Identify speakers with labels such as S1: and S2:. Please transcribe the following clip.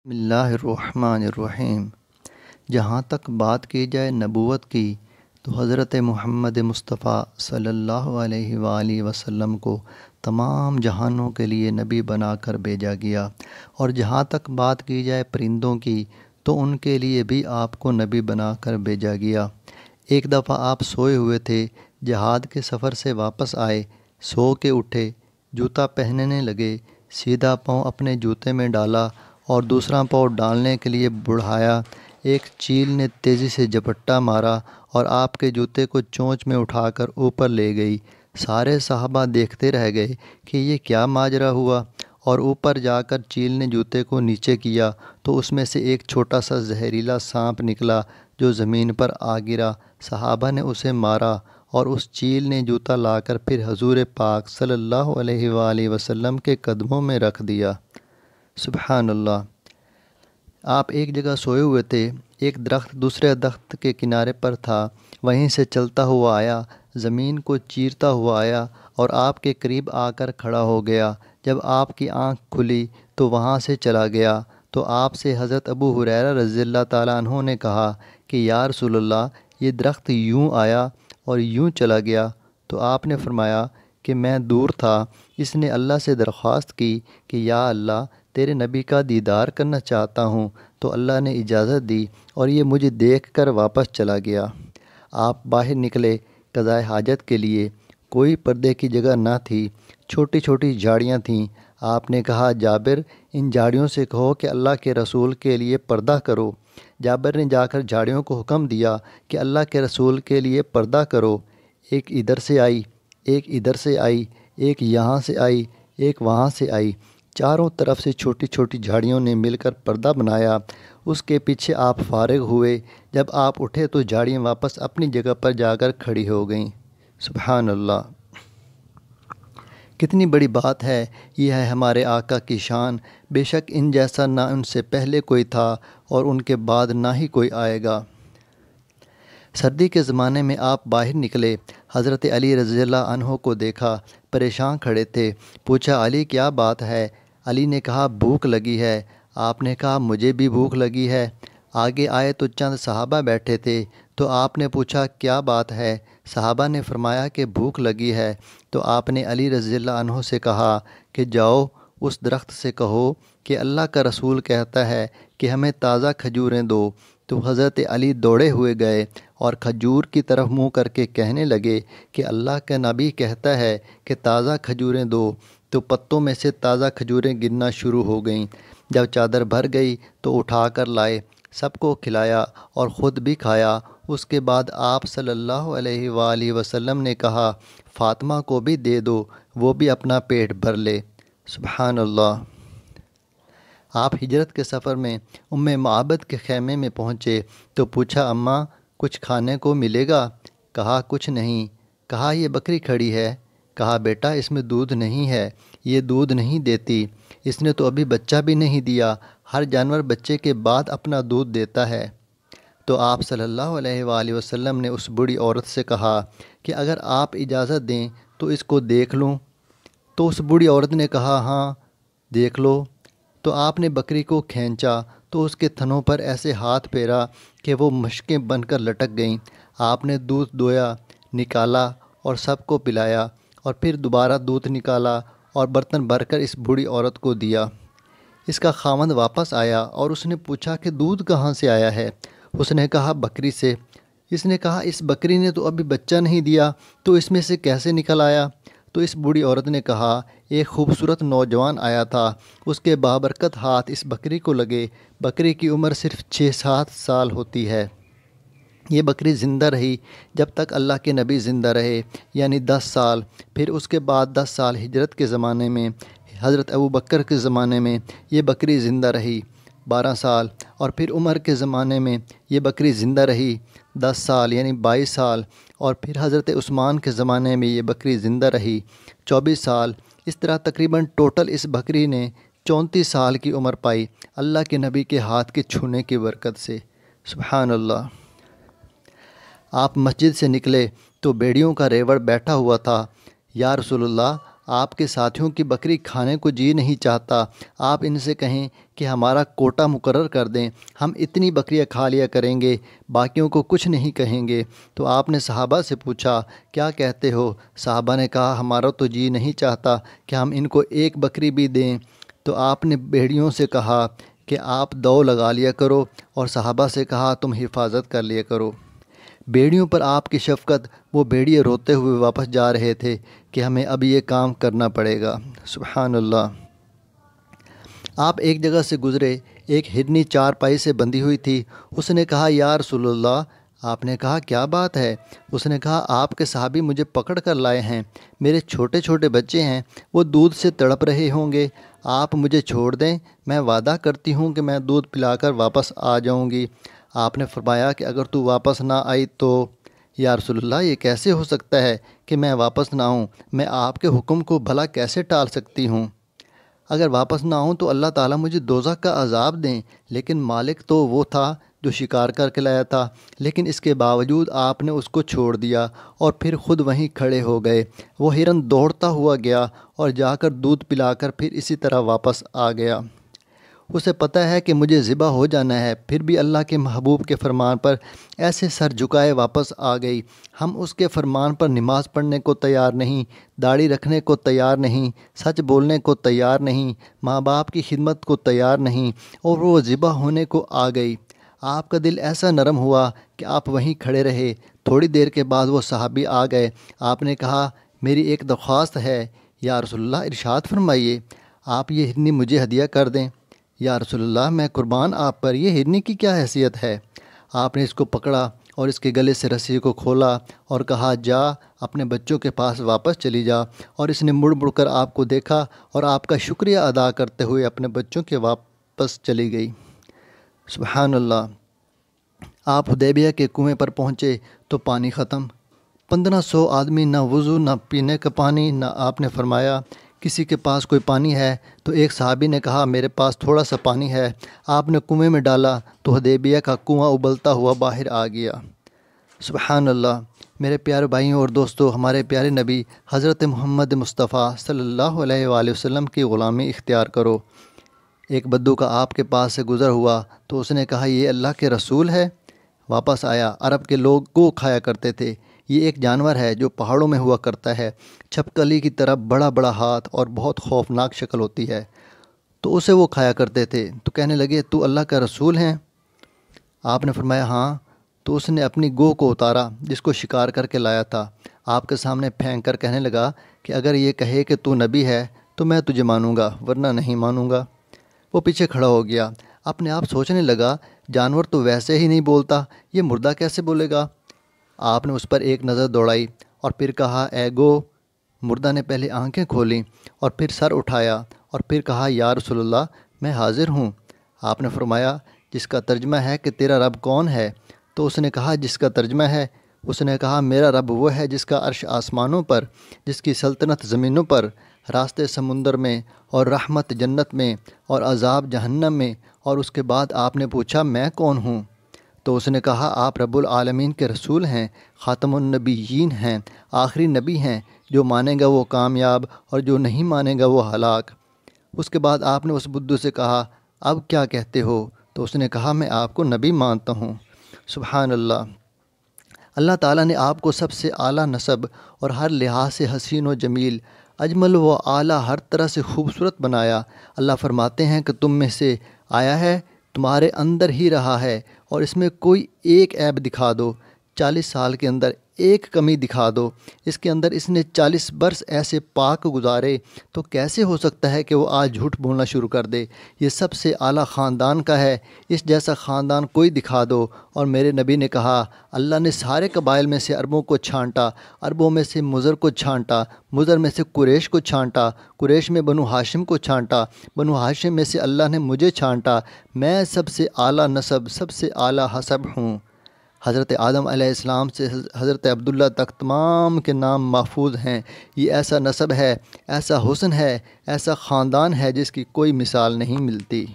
S1: بسم اللہ الرحمن الرحیم۔ جہاں تک بات کی جائے نبوت کی تو حضرت محمد مصطفیٰ صلی اللہ علیہ وآلہ وسلم کو تمام جہانوں کے لیے نبی بنا کر بھیجا گیا، اور جہاں تک بات کی جائے پرندوں کی تو ان کے لیے بھی آپ کو نبی بنا کر بھیجا گیا۔ ایک دفعہ آپ سوئے ہوئے تھے، جہاد کے سفر سے واپس آئے، سو کے اٹھے، جوتا پہننے لگے، سیدھا پاؤں اپنے جوتے میں ڈالا اور دوسرا پاؤں ڈالنے کے لیے بڑھایا، ایک چیل نے تیزی سے جھپٹا مارا اور آپ کے جوتے کو چونچ میں اٹھا کر اوپر لے گئی۔ سارے صحابہ دیکھتے رہ گئے کہ یہ کیا ماجرا ہوا، اور اوپر جا کر چیل نے جوتے کو نیچے کیا تو اس میں سے ایک چھوٹا سا زہریلا سانپ نکلا جو زمین پر آ گرا۔ صحابہ نے اسے مارا اور اس چیل نے جوتا لا کر پھر حضور پاک صلی اللہ علیہ وآلہ وسلم کے قدموں میں رکھ دیا۔ سبحان اللہ۔ آپ ایک جگہ سوئے ہوئے تھے، ایک درخت دوسرے درخت کے کنارے پر تھا، وہیں سے چلتا ہوا آیا، زمین کو چیرتا ہوا آیا اور آپ کے قریب آ کر کھڑا ہو گیا۔ جب آپ کی آنکھ کھلی تو وہاں سے چلا گیا، تو آپ سے حضرت ابو ہریرہ رضی اللہ تعالیٰ عنہ نے کہا کہ یا رسول اللہ، یہ درخت یوں آیا اور یوں چلا گیا؟ تو آپ نے فرمایا کہ میں دور تھا، اس نے اللہ سے درخواست کی کہ یا اللہ، تیرے نبی کا دیدار کرنا چاہتا ہوں، تو اللہ نے اجازت دی اور یہ مجھے دیکھ کر واپس چلا گیا۔ آپ باہر نکلے قضائے حاجت کے لیے، کوئی پردے کی جگہ نہ تھی، چھوٹی چھوٹی جھاڑیاں تھیں۔ آپ نے کہا جابر، ان جھاڑیوں سے کہو کہ اللہ کے رسول کے لیے پردہ کرو۔ جابر نے جا کر جھاڑیوں کو حکم دیا کہ اللہ کے رسول کے لیے پردہ کرو۔ ایک ادھر سے آئی، ایک ادھر سے آئی، ایک یہاں سے آئی، ایک وہاں سے آئی، چاروں طرف سے چھوٹی چھوٹی جھاڑیوں نے مل کر پردہ بنایا۔ اس کے پیچھے آپ فارغ ہوئے، جب آپ اٹھے تو جھاڑیاں واپس اپنی جگہ پر جا کر کھڑی ہو گئیں۔ سبحان اللہ۔ کتنی بڑی بات ہے، یہ ہے ہمارے آقا کی شان۔ بے شک ان جیسا نہ ان سے پہلے کوئی تھا اور ان کے بعد نہ ہی کوئی آئے گا۔ سردی کے زمانے میں آپ باہر نکلے، حضرت علی رضی اللہ عنہ کو دیکھا، پریشان کھڑے تھے۔ پوچھا علی کیا بات ہے؟ علی نے کہا بھوک لگی ہے۔ آپ نے کہا مجھے بھی بھوک لگی ہے۔ آگے آئے تو چند صحابہ بیٹھے تھے، تو آپ نے پوچھا کیا بات ہے؟ صحابہ نے فرمایا کہ بھوک لگی ہے۔ تو آپ نے علی رضی اللہ عنہ سے کہا کہ جاؤ اس درخت سے کہو کہ اللہ کا رسول کہتا ہے کہ ہمیں تازہ کھجوریں دو۔ تو حضرت علی دوڑے ہوئے گئے اور کھجور کی طرف منہ کر کے کہنے لگے کہ اللہ کا نبی کہتا ہے کہ تازہ کھجوریں دو۔ تو پتوں میں سے تازہ کھجوریں گرنا شروع ہو گئیں۔ جب چادر بھر گئی تو اٹھا کر لائے، سب کو کھلایا اور خود بھی کھایا۔ اس کے بعد آپ صلی اللہ علیہ وآلہ وسلم نے کہا فاطمہ کو بھی دے دو، وہ بھی اپنا پیٹ بھر لے۔ سبحان اللہ۔ آپ ہجرت کے سفر میں معبد کے خیمے میں پہنچے تو پوچھا اماں کچھ کھانے کو ملے گا؟ کہا کچھ نہیں۔ کہا یہ بکری کھڑی ہے؟ کہا بیٹا اس میں دودھ نہیں ہے، یہ دودھ نہیں دیتی، اس نے تو ابھی بچہ بھی نہیں دیا، ہر جانور بچے کے بعد اپنا دودھ دیتا ہے۔ تو آپ صلی اللہ علیہ وآلہ وسلم نے اس بوڑھی عورت سے کہا کہ اگر آپ اجازت دیں تو اس کو دیکھ لوں؟ تو اس بوڑھی عورت نے کہا ہاں دیکھ لو۔ تو آپ نے بکری کو کھینچا تو اس کے تھنوں پر ایسے ہاتھ پھیرا کہ وہ مشکیں بن کر لٹک گئیں۔ آپ نے دودھ دویا، نکالا اور سب کو پلایا، اور پھر دوبارہ دودھ نکالا اور برتن بھر کر اس بوڑھی عورت کو دیا۔ اس کا خاوند واپس آیا اور اس نے پوچھا کہ دودھ کہاں سے آیا ہے؟ اس نے کہا بکری سے۔ اس نے کہا اس بکری نے تو ابھی بچہ نہیں دیا، تو اس میں سے کیسے نکل آیا؟ تو اس بوڑھی عورت نے کہا ایک خوبصورت نوجوان آیا تھا، اس کے بابرکت ہاتھ اس بکری کو لگے، بکری کی عمر صرف 6-7 سال ہوتی ہے۔ یہ بکری زندہ رہی جب تک اللہ کے نبی زندہ رہے، یعنی 10 سال۔ پھر اس کے بعد 10 سال ہجرت کے زمانے میں، حضرت ابوبکر کے زمانے میں یہ بکری زندہ رہی 12 سال، اور پھر عمر کے زمانے میں یہ بکری زندہ رہی 10 سال یعنی 22 سال، اور پھر حضرت عثمان کے زمانے میں یہ بکری زندہ رہی 24 سال۔ اس طرح تقریباً ٹوٹل اس بکری نے 34 سال کی عمر پائی اللہ کے نبی کے ہاتھ کے چھونے کی برکت سے۔ سبحان اللہ۔ آپ مسجد سے نکلے تو بھیڑیوں کا ریوڑ بیٹھا ہوا تھا۔ یا رسول اللہ، آپ کے ساتھیوں کی بکری کھانے کو جی نہیں چاہتا، آپ ان سے کہیں کہ ہمارا کوٹا مقرر کر دیں، ہم اتنی بکریاں کھا لیا کریں گے، باقیوں کو کچھ نہیں کہیں گے۔ تو آپ نے صحابہ سے پوچھا کیا کہتے ہو؟ صحابہ نے کہا ہمارا تو جی نہیں چاہتا کہ ہم ان کو ایک بکری بھی دیں۔ تو آپ نے بھیڑیوں سے کہا کہ آپ دو لگا لیا کرو، اور صحابہ سے کہا تم حفاظت کر لیا کرو۔ بیڑیوں پر آپ کی شفقت، وہ بیڑیے روتے ہوئے واپس جا رہے تھے کہ ہمیں اب یہ کام کرنا پڑے گا۔ سبحان اللہ۔ آپ ایک جگہ سے گزرے، ایک ہرنی چارپائی سے بندھی ہوئی تھی۔ اس نے کہا یا رسول اللہ۔ آپ نے کہا کیا بات ہے؟ اس نے کہا آپ کے صحابی مجھے پکڑ کر لائے ہیں، میرے چھوٹے چھوٹے بچے ہیں، وہ دودھ سے تڑپ رہے ہوں گے، آپ مجھے چھوڑ دیں، میں وعدہ کرتی ہوں کہ میں دودھ پلا کر واپس آ جاؤں گی۔ آپ نے فرمایا کہ اگر تو واپس نہ آئی تو؟ یا رسول اللہ یہ کیسے ہو سکتا ہے کہ میں واپس نہ آؤں؟ میں آپ کے حکم کو بھلا کیسے ٹال سکتی ہوں؟ اگر واپس نہ آؤں تو اللہ تعالیٰ مجھے دوزخ کا عذاب دیں۔ لیکن مالک تو وہ تھا جو شکار کر کے لایا تھا، لیکن اس کے باوجود آپ نے اس کو چھوڑ دیا اور پھر خود وہیں کھڑے ہو گئے۔ وہ ہرن دوڑتا ہوا گیا اور جا کر دودھ پلا کر پھر اسی طرح واپس آ گیا۔ اسے پتہ ہے کہ مجھے ذبح ہو جانا ہے، پھر بھی اللہ کے محبوب کے فرمان پر ایسے سر جھکائے واپس آ گئی۔ ہم اس کے فرمان پر نماز پڑھنے کو تیار نہیں، داڑھی رکھنے کو تیار نہیں، سچ بولنے کو تیار نہیں، ماں باپ کی خدمت کو تیار نہیں، اور وہ ذبح ہونے کو آ گئی۔ آپ کا دل ایسا نرم ہوا کہ آپ وہیں کھڑے رہے۔ تھوڑی دیر کے بعد وہ صحابی آ گئے۔ آپ نے کہا میری ایک درخواست ہے۔ یا رسول اللہ ارشاد فرمائیے۔ آپ یہ ہرنی مجھے ہدیہ کر دیں۔ یا رسول اللہ میں قربان آپ پر، یہ ہرنی کی کیا حیثیت ہے؟ آپ نے اس کو پکڑا اور اس کے گلے سے رسی کو کھولا اور کہا جا اپنے بچوں کے پاس واپس چلی جا، اور اس نے مڑ مڑ کر آپ کو دیکھا اور آپ کا شکریہ ادا کرتے ہوئے اپنے بچوں کے واپس چلی گئی۔ سبحان اللہ۔ آپ حدیبیہ کے کنویں پر پہنچے تو پانی ختم، 1500 آدمی، نہ وضو نہ پینے کا پانی، نہ آپ نے فرمایا کسی کے پاس کوئی پانی ہے؟ تو ایک صحابی نے کہا میرے پاس تھوڑا سا پانی ہے۔ آپ نے کنویں میں ڈالا تو حدیبیہ کا کنواں ابلتا ہوا باہر آ گیا۔ سبحان اللہ۔ میرے پیارے بھائیوں اور دوستوں، ہمارے پیارے نبی حضرت محمد مصطفیٰ صلی اللہ علیہ وآلہ وسلم کی غلامی اختیار کرو۔ ایک بدو کا آپ کے پاس سے گزر ہوا تو اس نے کہا یہ اللہ کے رسول ہے؟ واپس آیا۔ عرب کے لوگ گو کھایا کرتے تھے۔ یہ ایک جانور ہے جو پہاڑوں میں ہوا کرتا ہے، چھپکلی کی طرح بڑا بڑا ہاتھ اور بہت خوفناک شکل ہوتی ہے، تو اسے وہ کھایا کرتے تھے۔ تو کہنے لگے تو اللہ کا رسول ہیں؟ آپ نے فرمایا ہاں۔ تو اس نے اپنی گو کو اتارا جس کو شکار کر کے لایا تھا، آپ کے سامنے پھینک کر کہنے لگا کہ اگر یہ کہے کہ تو نبی ہے تو میں تجھے مانوں گا، ورنہ نہیں مانوں گا۔ وہ پیچھے کھڑا ہو گیا، اپنے آپ سوچنے لگا جانور تو ویسے ہی نہیں بولتا، یہ مردہ کیسے بولے گا؟ آپ نے اس پر ایک نظر دوڑائی اور پھر کہا اے گو۔ مردہ نے پہلے آنکھیں کھولیں اور پھر سر اٹھایا اور پھر کہا یا رسول اللہ میں حاضر ہوں۔ آپ نے فرمایا جس کا ترجمہ ہے کہ تیرا رب کون ہے؟ تو اس نے کہا جس کا ترجمہ ہے؟ اس نے کہا میرا رب وہ ہے جس کا عرش آسمانوں پر، جس کی سلطنت زمینوں پر، راستے سمندر میں، اور رحمت جنت میں، اور عذاب جہنم میں۔ اور اس کے بعد آپ نے پوچھا میں کون ہوں؟ تو اس نے کہا آپ رب العالمین کے رسول ہیں، خاتم النبیین ہیں، آخری نبی ہیں، جو مانے گا وہ کامیاب اور جو نہیں مانے گا وہ ہلاک۔ اس کے بعد آپ نے اس بدو سے کہا اب کیا کہتے ہو؟ تو اس نے کہا میں آپ کو نبی مانتا ہوں۔ سبحان اللہ۔ اللہ تعالیٰ نے آپ کو سب سے اعلیٰ نسب اور ہر لحاظ سے حسین و جمیل، اجمل و اعلیٰ، ہر طرح سے خوبصورت بنایا۔ اللہ فرماتے ہیں کہ تم میں سے آیا ہے، تمہارے اندر ہی رہا ہے، اور اس میں کوئی ایک عیب دکھا دو، 40 سال کے اندر ایک کمی دکھا دو، اس کے اندر اس نے 40 برس ایسے پاک گزارے، تو کیسے ہو سکتا ہے کہ وہ آج جھوٹ بولنا شروع کر دے؟ یہ سب سے اعلیٰ خاندان کا ہے، اس جیسا خاندان کوئی دکھا دو۔ اور میرے نبی نے کہا اللہ نے سارے قبائل میں سے عربوں کو چھانٹا، عربوں میں سے مضر کو چھانٹا، مضر میں سے قریش کو چھانٹا، قریش میں بنو ہاشم کو چھانٹا، بنو ہاشم میں سے اللہ نے مجھے چھانٹا، میں سب سے اعلیٰ نسب، سب سے اعلیٰ حسب ہوں۔ حضرت آدم علیہ السلام سے حضرت عبداللہ تک تمام کے نام محفوظ ہیں۔ یہ ایسا نسب ہے، ایسا حسن ہے، ایسا خاندان ہے جس کی کوئی مثال نہیں ملتی۔